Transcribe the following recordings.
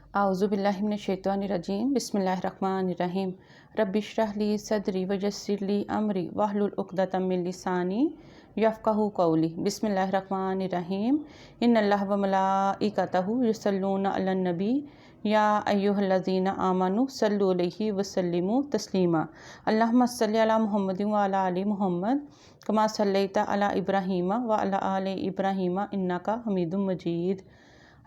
अऊज़ु बिल्लाहि मिनश शैतानिर रजीम बिस्मिल्लाहिर रहमानिर रहीम रब्बि इश्रह ली सदरी वयस्सिर ली अमरी वहलुल उक़दतम मिन लिसानी यफ़क़हू क़ौली बिस्मिल्लाहिर रहमानिर रहीम इन्नल्लाह व मलाइकतहू युसल्लूना अलन नबी या अय्युहल्लज़ीना आमनू सल्लु अलैहि व सल्लिमू तस्लीमा अल्लाहुम्मा सल्लि अला मुहम्मदिन व अला आलि मुहम्मद कमा सल्लैता अला इब्राहीम व अला आलि इब्राहीम इन्नका हमीदुम मजीद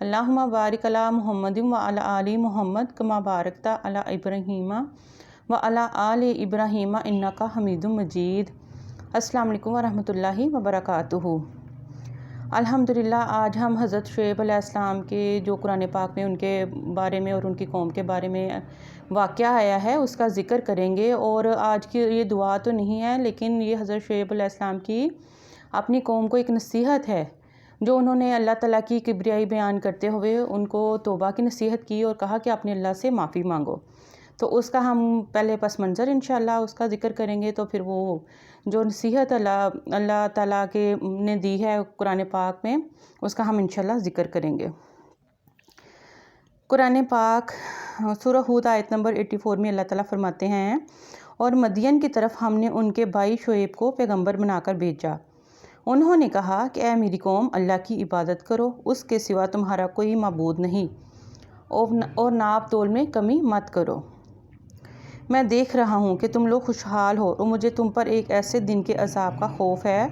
अल्लाहुम्मा बारिक अला मुहम्मदिन व अला आलि मुहम्मद कमा बारकता अला इब्राहीम व अला आलि इब्राहीम इन्नका हमीदुम मजीद। अस्सलाम वालेकुम व रहमतुल्लाहि व बरकातुहू। अल्हम्दुलिल्लाह, आज हम हज़रत शुएब अलैहिस्सलाम के जो कुरान पाक में उनके बारे में और उनकी कौम के बारे में वाक़या आया है उसका ज़िक्र करेंगे। और आज की ये दुआ तो नहीं है, लेकिन ये हज़रत शुएब अलैहिस्सलाम की अपनी कौम को एक नसीहत है, जो उन्होंने अल्लाह ताला की किब्रियाई बयान करते हुए उनको तौबा की नसीहत की और कहा कि अपने अल्लाह से माफ़ी मांगो। तो उसका हम पहले पस मंज़र इंशाअल्लाह उसका ज़िक्र करेंगे, तो फिर वो जो नसीहत अल्लाह ताला के ने दी है कुरान पाक में उसका हम इंशाअल्लाह ज़िक्र करेंगे। कुरान पाक सूरह हूद आयत नंबर 84 में अल्लाह ताला फरमाते हैं, और मदियन की तरफ हमने उनके भाई शुएब को पैगंबर बनाकर भेजा। उन्होंने कहा कि ऐ मेरी कौम, अल्लाह की इबादत करो, उसके सिवा तुम्हारा कोई माबूद नहीं, और नाप तोल में कमी मत करो। मैं देख रहा हूँ कि तुम लोग खुशहाल हो, और मुझे तुम पर एक ऐसे दिन के अज़ाब का खौफ है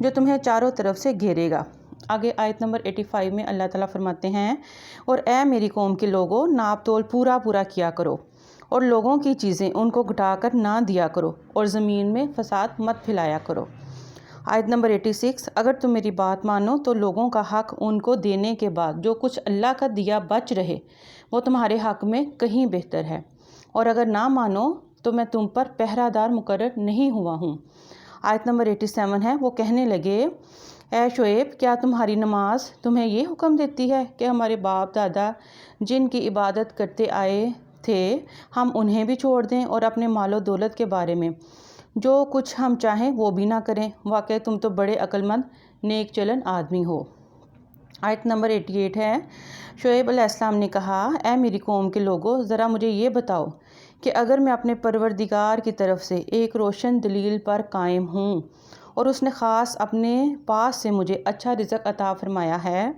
जो तुम्हें चारों तरफ से घेरेगा। आगे आयत नंबर 85 में अल्लाह ताला फरमाते हैं, और ऐ मेरी कौम के लोगों, नाप तोल पूरा पूरा किया करो, और लोगों की चीज़ें उनको घटाकर ना दिया करो, और ज़मीन में फसाद मत फैलाया करो। आयत नंबर 86, अगर तुम मेरी बात मानो तो लोगों का हक़ उनको देने के बाद जो कुछ अल्लाह का दिया बच रहे वो तुम्हारे हक़ में कहीं बेहतर है, और अगर ना मानो तो मैं तुम पर पहरादार मुकर्रर नहीं हुआ हूँ। आयत नंबर 87 है, वो कहने लगे, ऐ शुएब, क्या तुम्हारी नमाज तुम्हें ये हुक्म देती है कि हमारे बाप दादा जिनकी इबादत करते आए थे हम उन्हें भी छोड़ दें, और अपने मालो दौलत के बारे में जो कुछ हम चाहें वो भी ना करें? वाकई तुम तो बड़े अक्लमंद नेक चलन आदमी हो। आयत नंबर 88 है, शुएब अलैहिस्सलाम ने कहा, ऐ मेरी कौम के लोगों, ज़रा मुझे ये बताओ कि अगर मैं अपने परवरदिगार की तरफ से एक रोशन दलील पर कायम हूँ और उसने ख़ास अपने पास से मुझे अच्छा रिज़्क़ अता फरमाया है,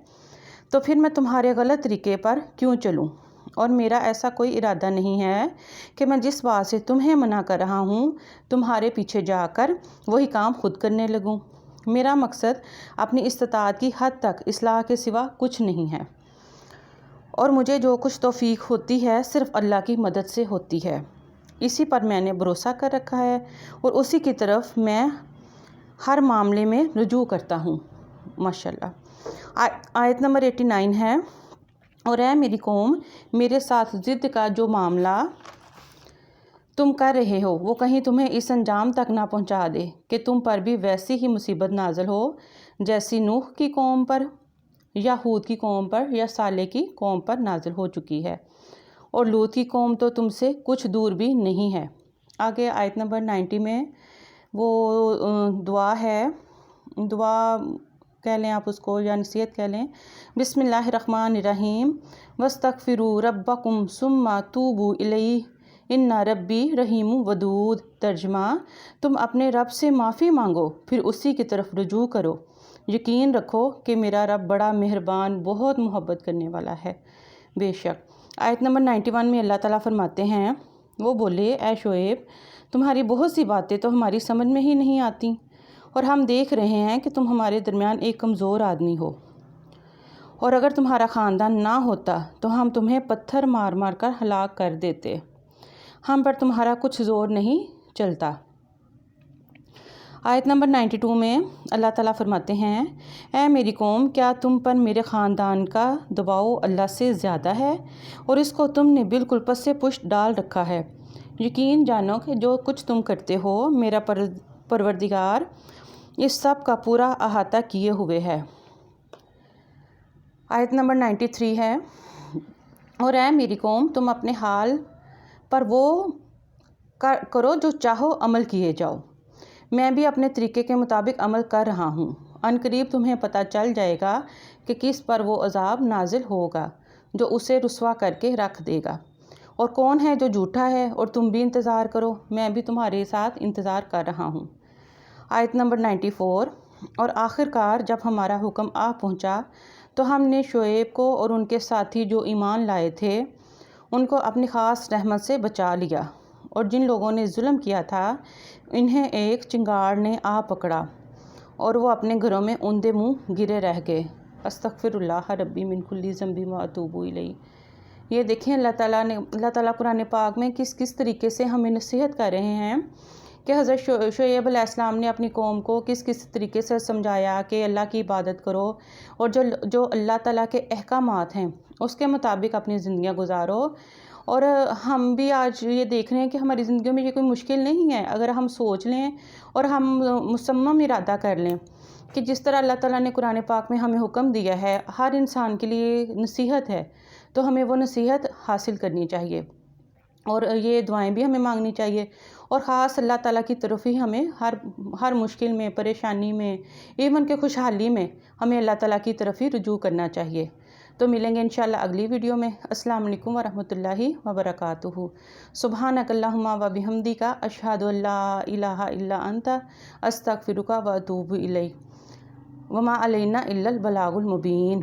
तो फिर मैं तुम्हारे गलत तरीके पर क्यों चलूँ? और मेरा ऐसा कोई इरादा नहीं है कि मैं जिस बात से तुम्हें मना कर रहा हूँ तुम्हारे पीछे जाकर वही काम खुद करने लगूँ। मेरा मकसद अपनी इस्ताअत की हद तक इस्लाह के सिवा कुछ नहीं है, और मुझे जो कुछ तौफीक होती है सिर्फ़ अल्लाह की मदद से होती है। इसी पर मैंने भरोसा कर रखा है, और उसी की तरफ मैं हर मामले में रुजू करता हूँ। माशाअल्लाह। आयत नंबर 89 है, और ऐ मेरी कौम, मेरे साथ ज़िद का जो मामला तुम कर रहे हो वो कहीं तुम्हें इस अंजाम तक ना पहुंचा दे कि तुम पर भी वैसी ही मुसीबत नाज़िल हो जैसी नूह की कौम पर, या हूद की कौम पर, या साले की कौम पर नाज़िल हो चुकी है, और लूत की कौम तो तुमसे कुछ दूर भी नहीं है। आगे आयत नंबर 90 में वो दुआ है, दुआ कह लें आप उसको, या नसीहत कह लें। बिस्मिल्लाहिर्रहमानिर्रहीम वस्तगफिरू रब्बकुम सुम्मा तूबू इलैहि इन्ना रब्बी रहीमु वदूद। तर्जमा, तुम अपने रब से माफ़ी मांगो, फिर उसी की तरफ रुजू करो, यकीन रखो कि मेरा रब बड़ा मेहरबान, बहुत मोहब्बत करने वाला है बेशक। आयत नंबर 91 में अल्लाह ताला फरमाते हैं, वो बोले, ऐ शुएब, तुम्हारी बहुत सी बातें तो हमारी समझ में ही नहीं आती, और हम देख रहे हैं कि तुम हमारे दरमियान एक कमज़ोर आदमी हो, और अगर तुम्हारा ख़ानदान ना होता तो हम तुम्हें पत्थर मार मार कर हलाक कर देते। हम पर तुम्हारा कुछ ज़ोर नहीं चलता। आयत नंबर 92 में अल्लाह ताला फरमाते हैं, ऐ मेरी कौम, क्या तुम पर मेरे ख़ानदान का दबाव अल्लाह से ज़्यादा है, और इसको तुमने बिल्कुल पस्से पुश्त डाल रखा है। यकीन जानो कि जो कुछ तुम करते हो मेरा परवरदिगार इस सब का पूरा अहाता किए हुए है। आयत नंबर 93 है, और ऐ मेरी कौम, तुम अपने हाल पर वो करो जो चाहो अमल किए जाओ, मैं भी अपने तरीके के मुताबिक अमल कर रहा हूँ। अनकरीब तुम्हें पता चल जाएगा कि किस पर वो अज़ाब नाजिल होगा, جو اسے رسوا کر کے رکھ دے گا، اور کون ہے جو جھوٹا ہے، اور تم بھی انتظار کرو، میں بھی تمہارے ساتھ انتظار کر رہا ہوں۔ آیت نمبر 94۔ اور آخر کار جب ہمارا حکم آ پہنچا تو ہم نے شعیب کو اور ان کے ساتھی جو ایمان لائے تھے ان کو اپنی خاص رحمت سے بچا لیا، اور جن لوگوں نے ظلم کیا تھا انہیں ایک چنگاڑ نے آ پکڑا اور وہ اپنے گھروں میں اوندے منہ گرے رہ گئے۔ استغفر اللہ ربی من کل ذنب و اتوب الیہ۔ یہ دیکھیں اللہ تعالیٰ قرآن پاک میں کس طریقے سے ہمیں نصیحت کر رہے ہیں کہ حضرت شعیب علیہ السلام نے اپنی قوم کو کس طریقے سے سمجھایا کہ اللہ کی عبادت کرو، اور جو اللہ تعالیٰ کے احکامات ہیں اس کے مطابق اپنی زندگیاں گزارو۔ اور ہم بھی آج یہ دیکھ رہے ہیں کہ ہماری زندگیوں میں یہ کوئی مشکل نہیں ہے، اگر ہم سوچ لیں اور ہم مصمم ارادہ کر لیں کہ جس طرح اللہ تعالیٰ نے قرآن پاک میں ہمیں حکم دیا ہے، ہر انسان کے لیے نصیحت ہے، تو ہمیں وہ نصیحت حاصل کرنی چاہیے، اور یہ دعائیں بھی ہمیں مانگنی چاہیے، اور خاص اللہ تعالیٰ کی طرف ہی ہمیں ہر مشکل میں، پریشانی میں، ایون کہ خوشحالی میں ہمیں اللہ تعالیٰ کی طرف ہی رجوع کرنا چاہیے۔ تو ملیں گے انشاءاللہ اگلی ویڈیو میں۔ السلام علیکم ورحمۃ اللہ وبرکاتہ۔ سبحانک اللہم و بحمدک، اشہد ان لا الہ الا انت، استغفرک و اتوب الیک، وما علینا الا البلاغ المبین۔